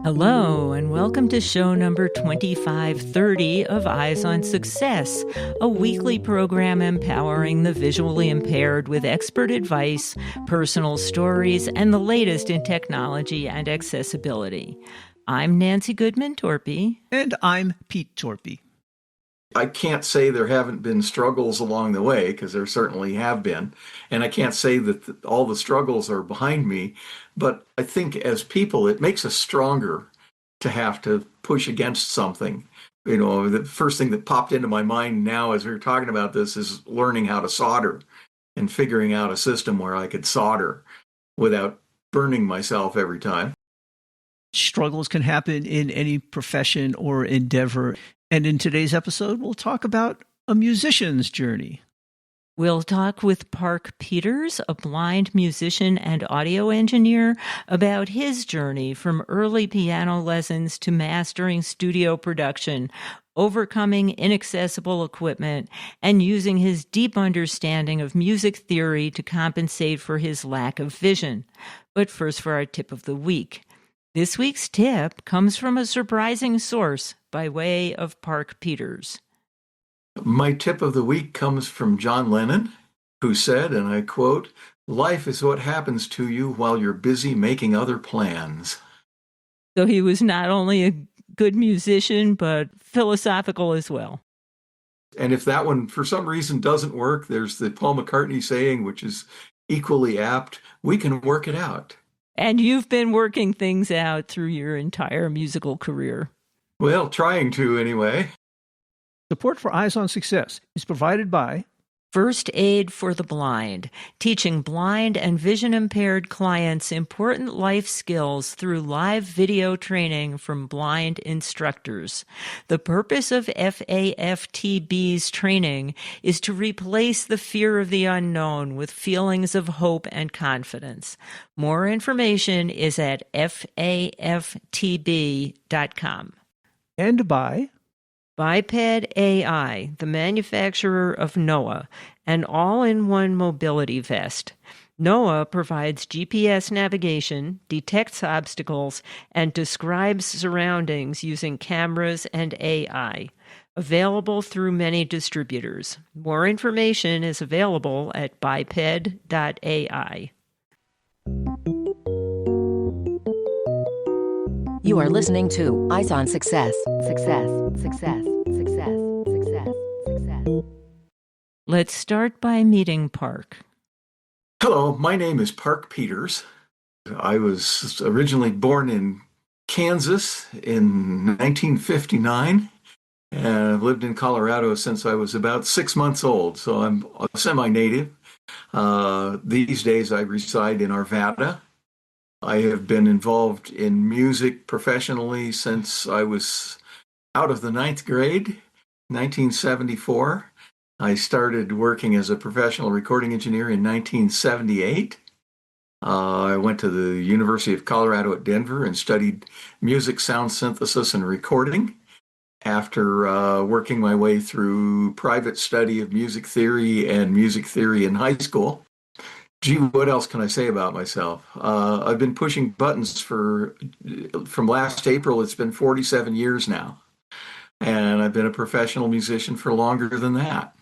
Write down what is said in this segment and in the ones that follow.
Hello, and welcome to show number 2530 of Eyes on Success, a weekly program empowering the visually impaired with expert advice, personal stories, and the latest in technology and accessibility. I'm Nancy Goodman-Torpy. And I'm Pete Torpy. I can't say there haven't been struggles along the way, because there certainly have been. And I can't say that all the struggles are behind me. But I think as people, it makes us stronger to have to push against something. You know, the first thing that popped into my mind now as we were talking about this is learning how to solder and figuring out a system where I could solder without burning myself every time. Struggles can happen in any profession or endeavor. And in today's episode, we'll talk about a musician's journey. We'll talk with Park Peters, a blind musician and audio engineer, about his journey from early piano lessons to mastering studio production, overcoming inaccessible equipment, and using his deep understanding of music theory to compensate for his lack of vision. But first, for our tip of the week. This week's tip comes from a surprising source by way of Park Peters. My tip of the week comes from John Lennon, who said, and I quote, "Life is what happens to you while you're busy making other plans." So he was not only a good musician, but philosophical as well. And if that one, for some reason, doesn't work, there's the Paul McCartney saying, which is equally apt, we can work it out. And you've been working things out through your entire musical career. Well, trying to anyway. Support for Eyes on Success is provided by First Aid for the Blind, teaching blind and vision-impaired clients important life skills through live video training from blind instructors. The purpose of FAFTB's training is to replace the fear of the unknown with feelings of hope and confidence. More information is at faftb.com. and by Biped AI, the manufacturer of Noah, an all-in-one mobility vest. Noah provides GPS navigation, detects obstacles, and describes surroundings using cameras and AI. Available through many distributors. More information is available at biped.ai. You are listening to Eyes on Success. Success, success, success, success, success. Let's start by meeting Park. Hello, my name is Park Peters. I was originally born in Kansas in 1959, and I've lived in Colorado since I was about 6 months old, so I'm a semi-native. These days I reside in Arvada. I have been involved in music professionally since I was out of the 9th grade, 1974. I started working as a professional recording engineer in 1978. I went to the University of Colorado at Denver and studied music, sound synthesis, and recording. After working my way through private study of music theory and music theory in high school. Gee, what else can I say about myself? I've been pushing buttons from last April. It's been 47 years now. And I've been a professional musician for longer than that.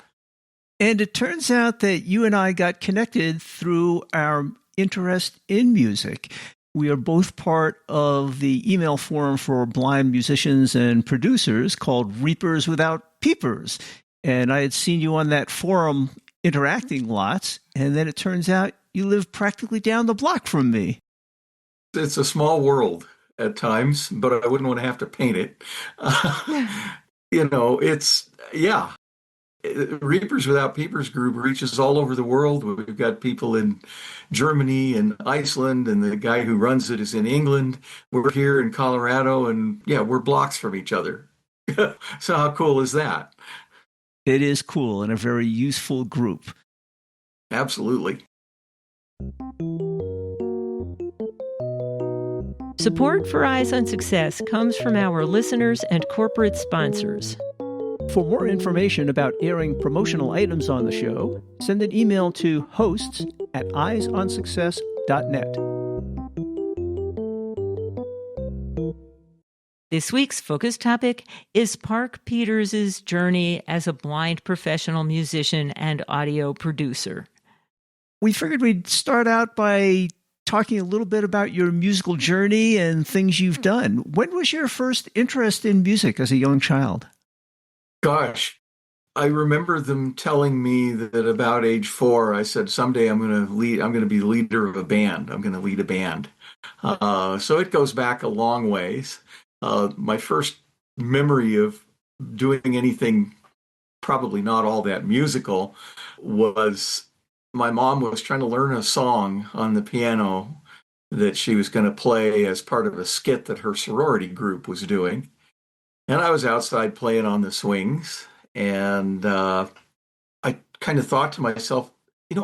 And it turns out that you and I got connected through our interest in music. We are both part of the email forum for blind musicians and producers called Reapers Without Peepers. And I had seen you on that forum interacting lots, and then it turns out you live practically down the block from me. It's a small world at times, but I wouldn't want to have to paint it. Reapers Without Peepers group reaches all over the world. We've got people in Germany and Iceland, and the guy who runs it is in England. We're here in Colorado, and we're blocks from each other. So how cool is that? It is cool and a very useful group. Absolutely. Support for Eyes on Success comes from our listeners and corporate sponsors. For more information about airing promotional items on the show, send an email to hosts@eyesonsuccess.net. This week's focus topic is Park Peters' journey as a blind professional musician and audio producer. We figured we'd start out by talking a little bit about your musical journey and things you've done. When was your first interest in music as a young child? Gosh, I remember them telling me that about age 4, I said, someday I'm going to be the leader of a band. I'm going to lead a band. So it goes back a long ways. My first memory of doing anything probably not all that musical was my mom was trying to learn a song on the piano that she was going to play as part of a skit that her sorority group was doing. And I was outside playing on the swings, and I kind of thought to myself,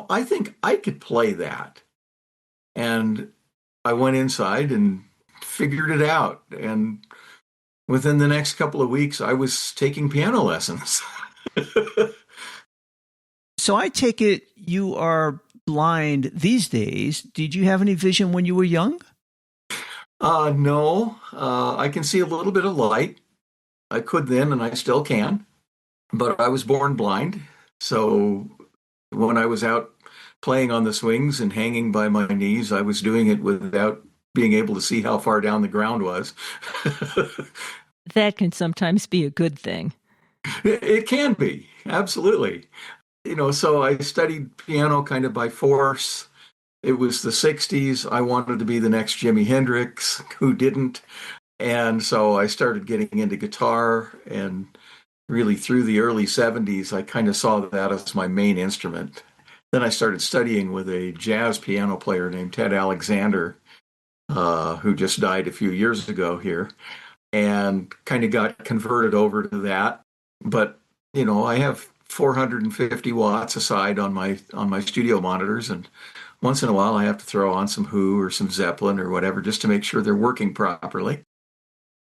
I think I could play that. And I went inside and figured it out. And within the next couple of weeks, I was taking piano lessons. So I take it you are blind these days. Did you have any vision when you were young? No, I can see a little bit of light. I could then, and I still can. But I was born blind. So when I was out playing on the swings and hanging by my knees, I was doing it without being able to see how far down the ground was. That can sometimes be a good thing. It can be, absolutely. So I studied piano kind of by force. It was the 60s. I wanted to be the next Jimi Hendrix, who didn't. And so I started getting into guitar, and really through the early 70s, I kind of saw that as my main instrument. Then I started studying with a jazz piano player named Ted Alexander, who just died a few years ago here, and kind of got converted over to that. But, I have 450 watts aside on my studio monitors, and once in a while I have to throw on some Who or some Zeppelin or whatever just to make sure they're working properly.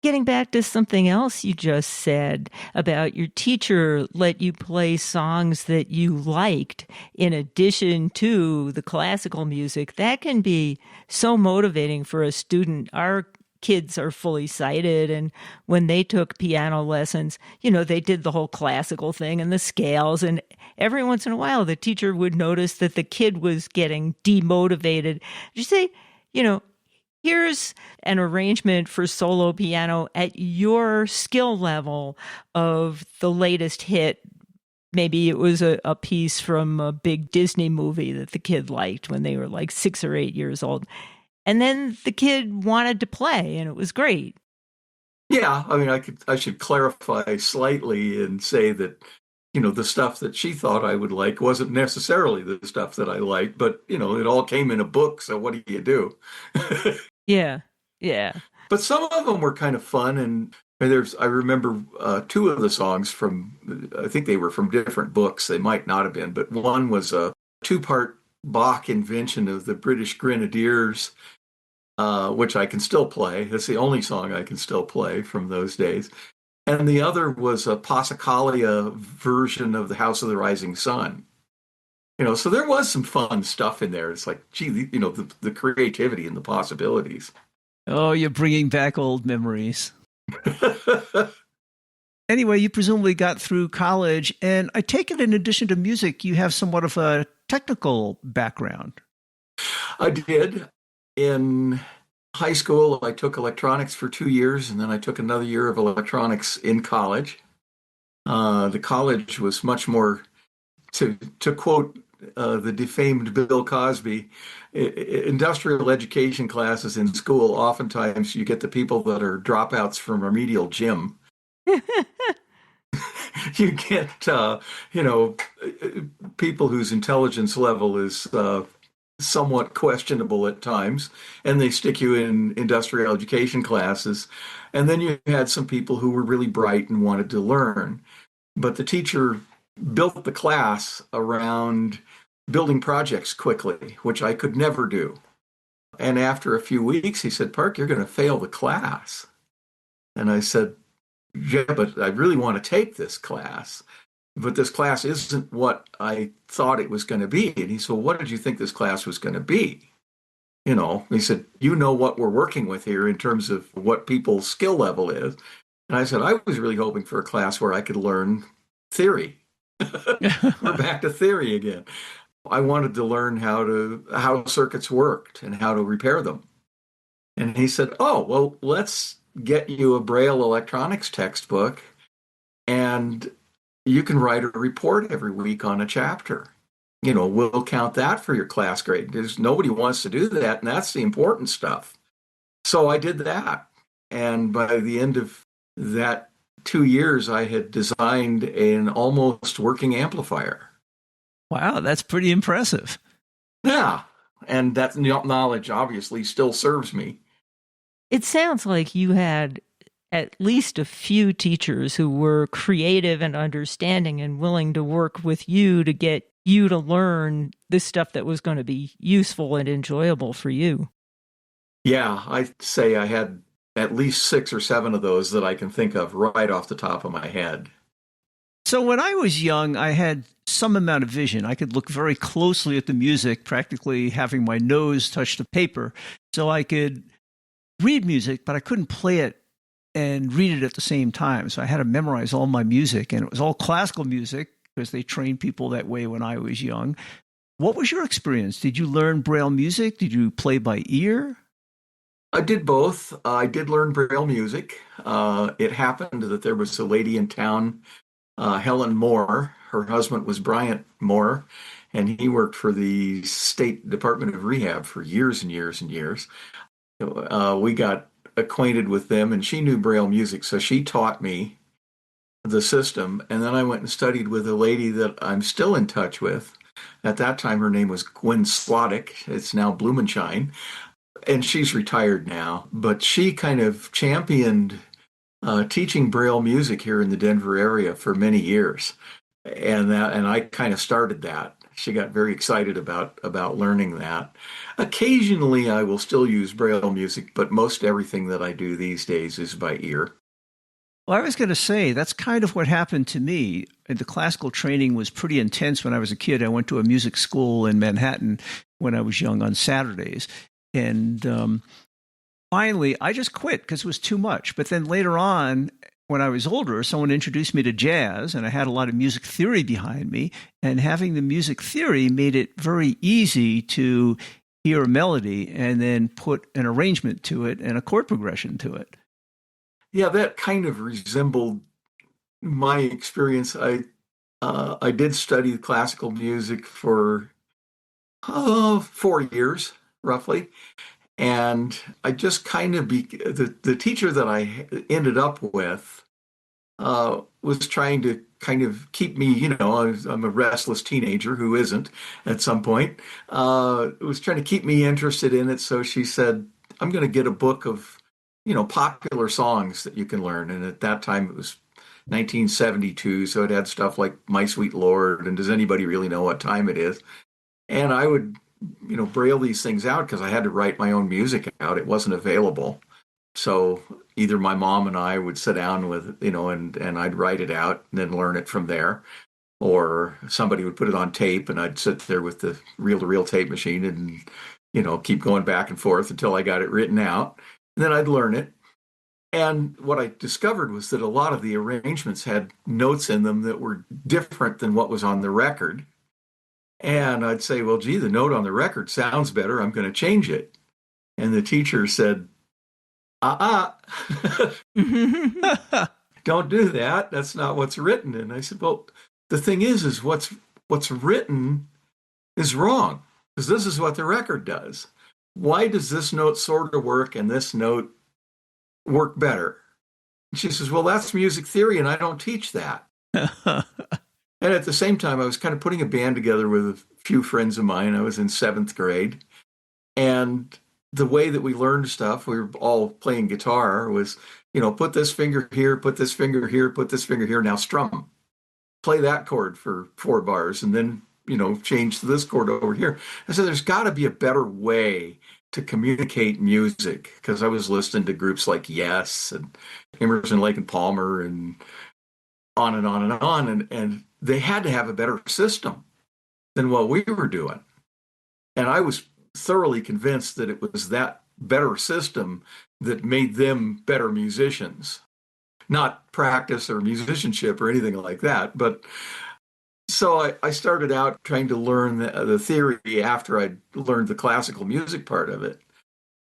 Getting back to something else you just said about your teacher let you play songs that you liked in addition to the classical music, that can be so motivating for a student. Our kids are fully sighted, and when they took piano lessons, they did the whole classical thing and the scales, and every once in a while the teacher would notice that the kid was getting demotivated. You say, here's an arrangement for solo piano at your skill level of the latest hit. Maybe it was a piece from a big Disney movie that the kid liked when they were like 6 or 8 years old. And then the kid wanted to play, and it was great. Yeah, I should clarify slightly and say that, the stuff that she thought I would like wasn't necessarily the stuff that I liked, but, it all came in a book, so what do you do? Yeah. But some of them were kind of fun, and I remember 2 of the songs I think they were from different books. They might not have been, but one was a 2-part Bach invention of the British Grenadiers, which I can still play. That's the only song I can still play from those days. And the other was a Passacaglia version of the House of the Rising Sun. So there was some fun stuff in there. It's like, gee, the creativity and the possibilities. Oh, you're bringing back old memories. Anyway, you presumably got through college, and I take it in addition to music, you have somewhat of a technical background. I did. In high school, I took electronics for 2 years, and then I took another year of electronics in college. The college was much more, to quote the defamed Bill Cosby, industrial education classes in school, oftentimes you get the people that are dropouts from remedial gym. You get, people whose intelligence level is somewhat questionable at times, and they stick you in industrial education classes. And then you had some people who were really bright and wanted to learn. But the teacher built the class around building projects quickly, which I could never do. And after a few weeks, he said, "Park, you're going to fail the class." And I said, "Yeah, but I really want to take this class. But this class isn't what I thought it was going to be." And he said, "Well, what did you think this class was going to be?" He said, you know what we're working with here in terms of what people's skill level is. And I said, I was really hoping for a class where I could learn theory. We're back to theory again. I wanted to learn how circuits worked and how to repair them. And he said, oh, well, let's get you a Braille electronics textbook and you can write a report every week on a chapter. We'll count that for your class grade. Nobody wants to do that, and that's the important stuff. So I did that. And by the end of that 2 years, I had designed an almost working amplifier. Wow, that's pretty impressive. Yeah. And that knowledge obviously still serves me. It sounds like you had at least a few teachers who were creative and understanding and willing to work with you to get you to learn this stuff that was going to be useful and enjoyable for you. Yeah, I'd say I had at least 6 or 7 of those that I can think of right off the top of my head. So when I was young, I had some amount of vision. I could look very closely at the music, practically having my nose touch the paper. So I could read music, but I couldn't play it and read it at the same time. So I had to memorize all my music, and it was all classical music because they trained people that way when I was young. What was your experience? Did you learn Braille music? Did you play by ear? I did both. I did learn Braille music. It happened that there was a lady in town, Helen Moore. Her husband was Bryant Moore, and he worked for the State Department of Rehab for years and years and years. We got acquainted with them, and she knew Braille music, so she taught me the system. And then I went and studied with a lady that I'm still in touch with. At that time, her name was Gwen Slottick. It's now Blumenshine. And she's retired now, but she kind of championed teaching Braille music here in the Denver area for many years. And I kind of started that. She got very excited about learning that. Occasionally, I will still use Braille music, but most everything that I do these days is by ear. Well, I was going to say, that's kind of what happened to me. The classical training was pretty intense when I was a kid. I went to a music school in Manhattan when I was young on Saturdays. And finally, I just quit because it was too much. But then later on, when I was older, someone introduced me to jazz, and I had a lot of music theory behind me. And having the music theory made it very easy to hear a melody and then put an arrangement to it and a chord progression to it. Yeah, that kind of resembled my experience. I did study classical music for 4 years, roughly. And I just kind of the teacher that I ended up with was trying to kind of keep me, I'm a restless teenager who isn't at some point, was trying to keep me interested in it. So she said, I'm going to get a book of, popular songs that you can learn. And at that time it was 1972. So it had stuff like My Sweet Lord and Does Anybody Really Know What Time It Is? And I would braille these things out because I had to write my own music out. It wasn't available. So either my mom and I would sit down with, and I'd write it out and then learn it from there. Or somebody would put it on tape and I'd sit there with the reel-to-reel tape machine and, keep going back and forth until I got it written out. And then I'd learn it. And what I discovered was that a lot of the arrangements had notes in them that were different than what was on the record. And I'd say, well, gee, the note on the record sounds better. I'm going to change it. And the teacher said, don't do that. That's not what's written. And I said, well, the thing is what's written is wrong because this is what the record does. Why does this note sort of work and this note work better? And she says, well, that's music theory and I don't teach that. And at the same time, I was kind of putting a band together with a few friends of mine. I was in 7th grade. And the way that we learned stuff, we were all playing guitar, was, put this finger here, put this finger here, put this finger here, now strum. Play that chord for 4 bars, and then, change to this chord over here. I said, there's got to be a better way to communicate music, because I was listening to groups like Yes and Emerson, Lake and Palmer and on and on and on. And they had to have a better system than what we were doing. And I was thoroughly convinced that it was that better system that made them better musicians. Not practice or musicianship or anything like that, but so I started out trying to learn the theory after I'd learned the classical music part of it.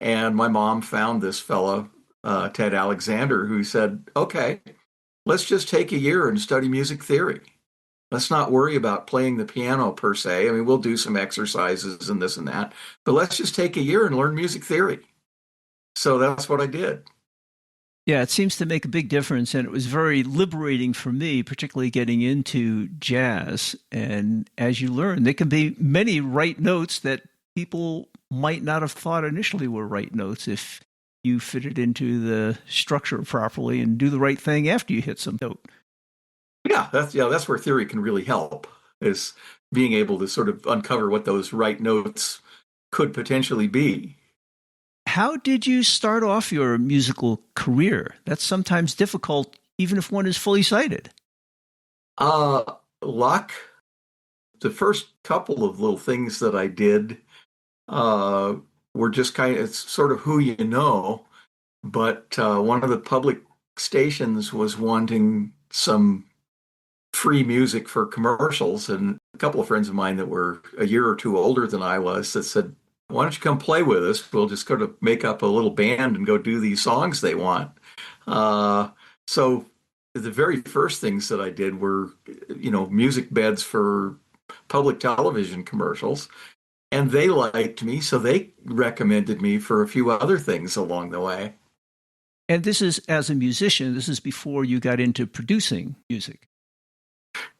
And my mom found this fellow, Ted Alexander, who said, okay, let's just take a year and study music theory. Let's not worry about playing the piano per se. I mean, we'll do some exercises and this and that, but let's just take a year and learn music theory. So that's what I did. Yeah, it seems to make a big difference. And it was very liberating for me, particularly getting into jazz. And as you learn, there can be many right notes that people might not have thought initially were right notes if you fit it into the structure properly and do the right thing after you hit some note. Yeah, that's where theory can really help, is being able to sort of uncover what those right notes could potentially be. How did you start off your musical career? That's sometimes difficult, even if one is fully sighted. Luck. The first couple of little things that I did were just it's sort of who you know, but one of the public stations was wanting some free music for commercials, and a couple of friends of mine that were a year or two older than I was that said, why don't you come play with us? We'll just go to make up a little band and go do these songs they want. So the very first things that I did were, music beds for public television commercials. And they liked me, so they recommended me for a few other things along the way. And this is, as a musician, this is before you got into producing music.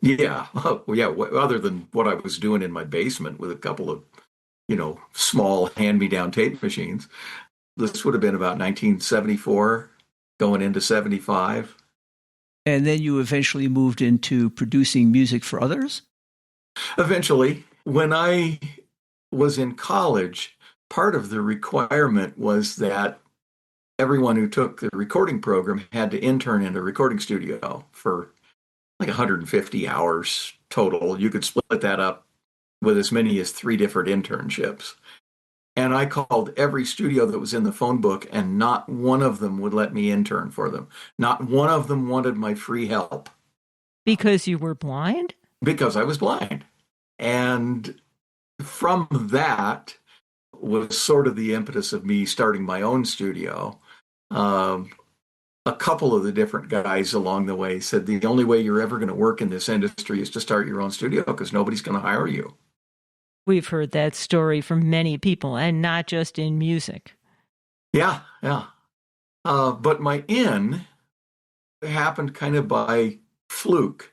Yeah. Other than what I was doing in my basement with a couple of, small hand-me-down tape machines. This would have been about 1974, going into 75. And then you eventually moved into producing music for others? Eventually. When I was in college, part of the requirement was that everyone who took the recording program had to intern in a recording studio for like 150 hours total. You could split that up with as many as 3 different internships. And I called every studio that was in the phone book, and not one of them would let me intern for them. Not one of them wanted my free help. Because you were blind? Because I was blind. And from that was sort of the impetus of me starting my own studio. A couple of the different guys along the way said the only way you're ever going to work in this industry is to start your own studio, because nobody's going to hire you. We've heard that story from many people, and not just in music. Yeah. But my in happened kind of by fluke.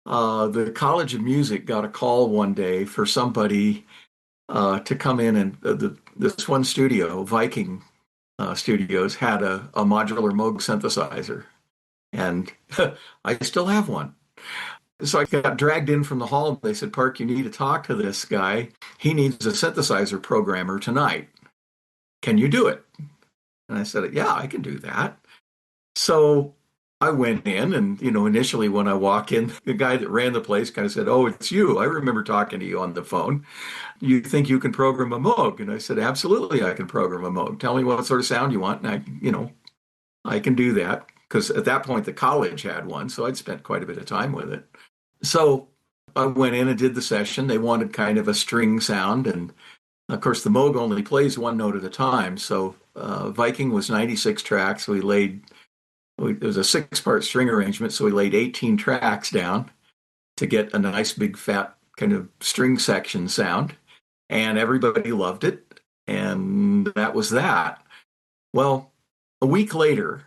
The College of Music got a call one day for somebody to come in, and this one studio, Viking Studios, had a modular Moog synthesizer, and I still have one. So I got dragged in from the hall. They said, Park, you need to talk to this guy. He needs a synthesizer programmer tonight. Can you do it? And I said, yeah, I can do that. So I went in, and, initially when I walk in, the guy that ran the place kind of said, oh, it's you. I remember talking to you on the phone. You think you can program a Moog? And I said, absolutely, I can program a Moog. Tell me what sort of sound you want. And I can do that, because at that point the college had one. So I'd spent quite a bit of time with it. So I went in and did the session. They wanted kind of a string sound. And of course, the Moog only plays one note at a time. So Viking was 96 tracks. It was a 6-part string arrangement. So we laid 18 tracks down to get a nice big fat kind of string section sound. And everybody loved it. And that was that. Well, a week later,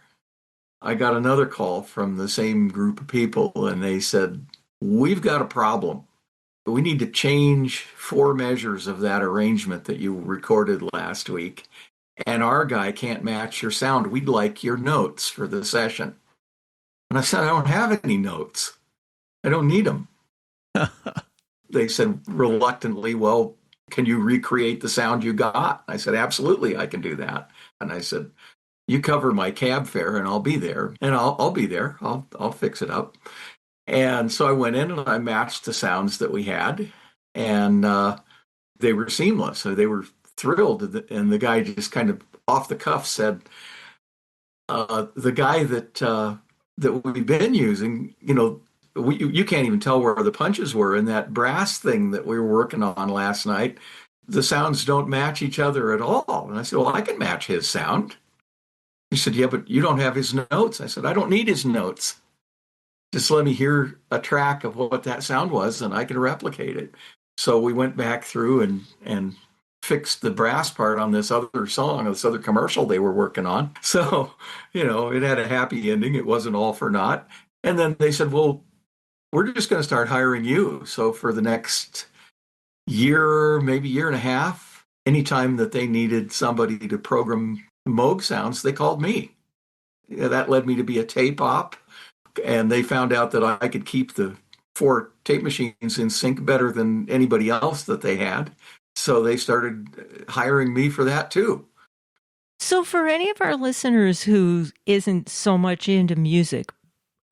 I got another call from the same group of people, and they said, we've got a problem. We need to change 4 measures of that arrangement that you recorded last week, and our guy can't match your sound. We'd like your notes for the session. And I said, I don't have any notes. I don't need them. They said reluctantly, well, can you recreate the sound you got? I said, absolutely, I can do that. And I said, you cover my cab fare and I'll be there. And I'll be there. I'll fix it up. And so I went in and I matched the sounds that we had, and they were seamless. So they were thrilled. And the guy just kind of off the cuff said, the guy that we've been using, you can't even tell where the punches were in that brass thing that we were working on last night. The sounds don't match each other at all. And I said, well, I can match his sound. He said, yeah, but you don't have his notes. I said, I don't need his notes. Just let me hear a track of what that sound was and I can replicate it. So we went back through and fixed the brass part on this other song, this other commercial they were working on. So, it had a happy ending. It wasn't all for naught. And then they said, well, we're just going to start hiring you. So for the next year, maybe year and a half, anytime that they needed somebody to program Moog sounds, they called me. That led me to be a tape op. And they found out that I could keep the 4 tape machines in sync better than anybody else that they had. So they started hiring me for that too. So for any of our listeners who isn't so much into music,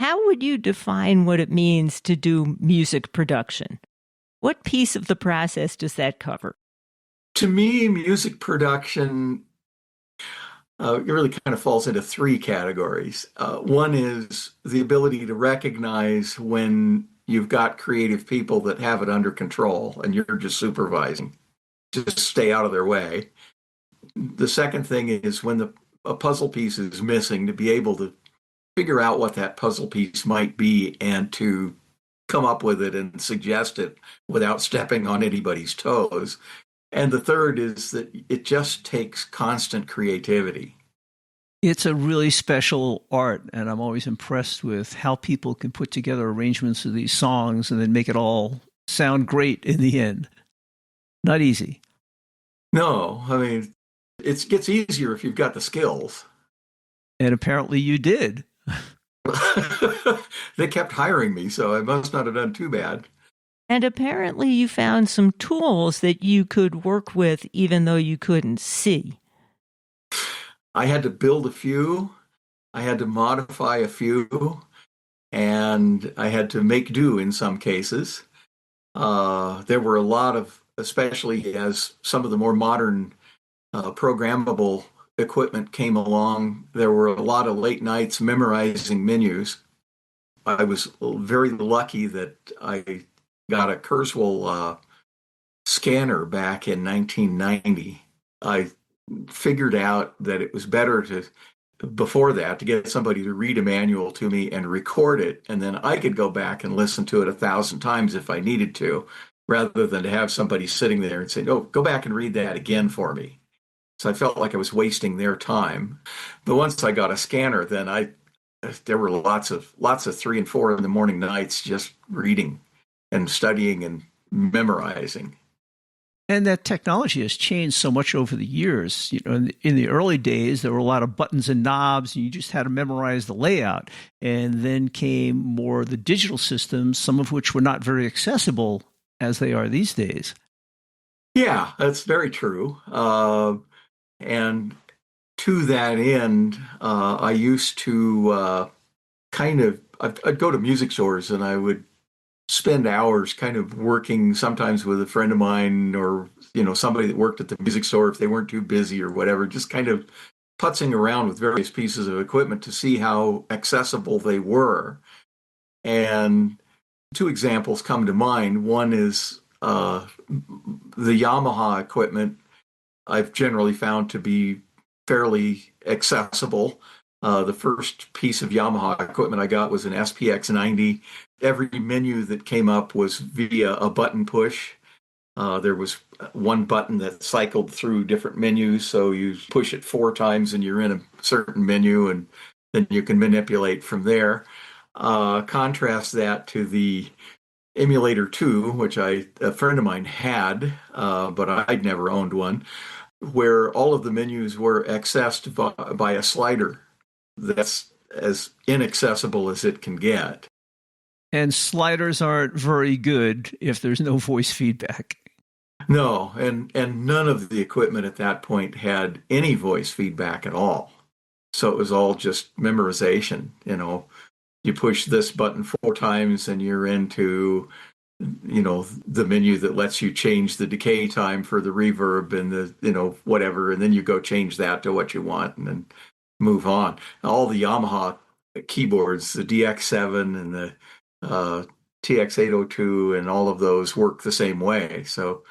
how would you define what it means to do music production? What piece of the process does that cover? To me, music production it really kind of falls into 3 categories. One is the ability to recognize when you've got creative people that have it under control and you're just supervising. Just stay out of their way. The second thing is when a puzzle piece is missing, to be able to figure out what that puzzle piece might be and to come up with it and suggest it without stepping on anybody's toes. And the third is that it just takes constant creativity. It's a really special art, and I'm always impressed with how people can put together arrangements of these songs and then make it all sound great in the end. Not easy. No, I mean, it gets easier if you've got the skills. And apparently you did. They kept hiring me, so I must not have done too bad. And apparently you found some tools that you could work with even though you couldn't see. I had to build a few, I had to modify a few, and I had to make do in some cases. There were a lot of, especially as some of the more modern programmable equipment came along, there were a lot of late nights memorizing menus. I was very lucky that I got a Kurzweil scanner back in 1990. I figured out that it was better before that, to get somebody to read a manual to me and record it, and then I could go back and listen to it 1,000 times if I needed to, rather than to have somebody sitting there and say, "Oh, go back and read that again for me." So I felt like I was wasting their time. But once I got a scanner, then there were lots of 3 and 4 in the morning nights just reading and studying and memorizing. And that technology has changed so much over the years. In the early days, there were a lot of buttons and knobs, and you just had to memorize the layout. And then came more the digital systems, some of which were not very accessible as they are these days. Yeah, that's very true. And to that end, I used to I'd go to music stores and I would spend hours kind of working sometimes with a friend of mine or, somebody that worked at the music store if they weren't too busy or whatever, just kind of putzing around with various pieces of equipment to see how accessible they were. And 2 examples come to mind. One is the Yamaha equipment I've generally found to be fairly accessible. The first piece of Yamaha equipment I got was an SPX 90. Every menu that came up was via a button push. There was one button that cycled through different menus, so you push it 4 times and you're in a certain menu, and then you can manipulate from there. Contrast that to the Emulator 2, which a friend of mine had, but I'd never owned one, where all of the menus were accessed by a slider. That's as inaccessible as it can get. And sliders aren't very good if there's no voice feedback. No, and none of the equipment at that point had any voice feedback at all. So it was all just memorization. You push this button 4 times and you're into the menu that lets you change the decay time for the reverb and the, whatever, and then you go change that to what you want and then move on. All the Yamaha keyboards, the DX7 and the TX802 and all of those work the same way. So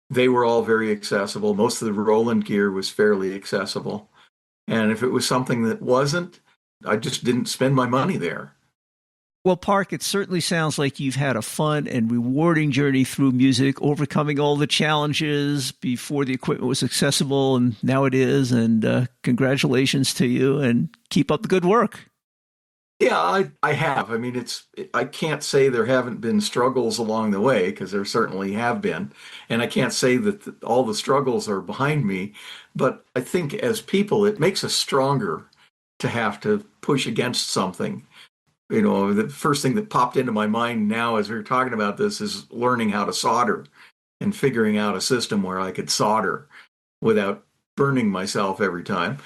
they were all very accessible. Most of the Roland gear was fairly accessible. And if it was something that wasn't, I just didn't spend my money there. Well, Park, it certainly sounds like you've had a fun and rewarding journey through music, overcoming all the challenges before the equipment was accessible, and now it is. And congratulations to you, and keep up the good work. Yeah, I have. I mean, I can't say there haven't been struggles along the way, because there certainly have been. And I can't say that all the struggles are behind me. But I think as people, it makes us stronger to have to push against something. The first thing that popped into my mind now as we were talking about this is learning how to solder and figuring out a system where I could solder without burning myself every time.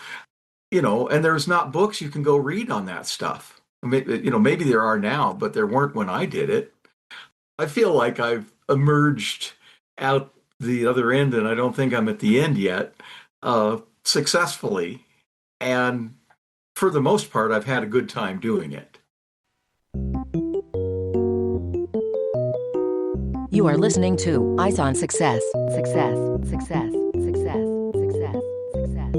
And there's not books you can go read on that stuff. Maybe there are now, but there weren't when I did it. I feel like I've emerged out the other end, and I don't think I'm at the end yet, successfully. And for the most part, I've had a good time doing it. You are listening to Eyes on Success. Success, success, success, success, success.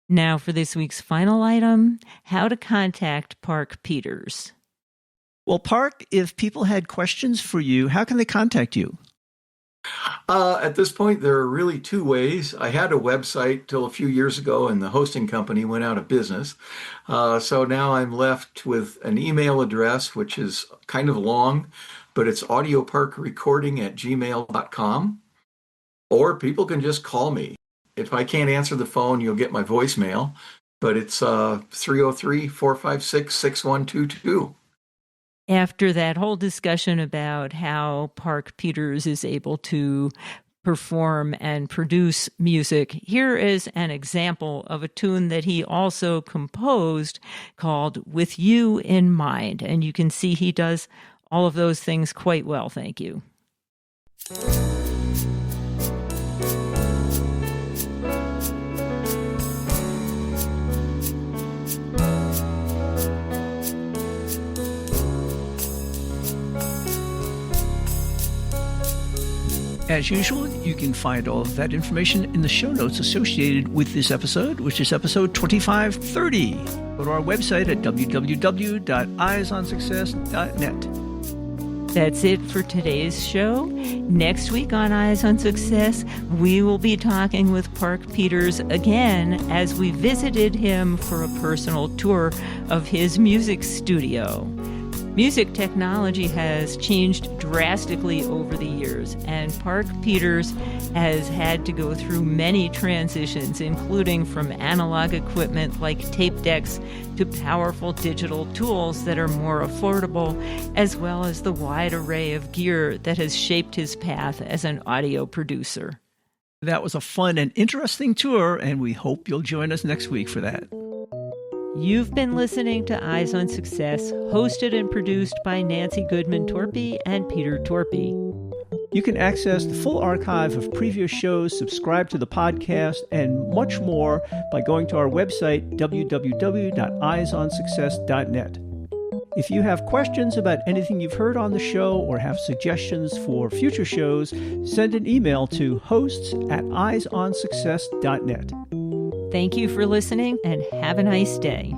Now for this week's final item, how to contact Park Peters. Well, Park, if people had questions for you, how can they contact you? At this point, there are really two ways. I had a website till a few years ago, and the hosting company went out of business. So now I'm left with an email address, which is kind of long, but it's audioparkrecording@gmail.com. Or people can just call me. If I can't answer the phone, you'll get my voicemail, but it's 303-456-6122. After that whole discussion about how Park Peters is able to perform and produce music, here is an example of a tune that he also composed called With You in Mind. And you can see he does all of those things quite well. Thank you. As usual, you can find all of that information in the show notes associated with this episode, which is episode 2530. Go to our website at www.eyesonsuccess.net. That's it for today's show. Next week on Eyes on Success, we will be talking with Park Peters again as we visited him for a personal tour of his music studio. Music technology has changed drastically over the years, and Park Peters has had to go through many transitions, including from analog equipment like tape decks to powerful digital tools that are more affordable, as well as the wide array of gear that has shaped his path as an audio producer. That was a fun and interesting tour, and we hope you'll join us next week for that. You've been listening to Eyes on Success, hosted and produced by Nancy Goodman Torpy and Peter Torpy. You can access the full archive of previous shows, subscribe to the podcast, and much more by going to our website, www.eyesonsuccess.net. If you have questions about anything you've heard on the show or have suggestions for future shows, send an email to hosts@eyesonsuccess.net. Thank you for listening and have a nice day.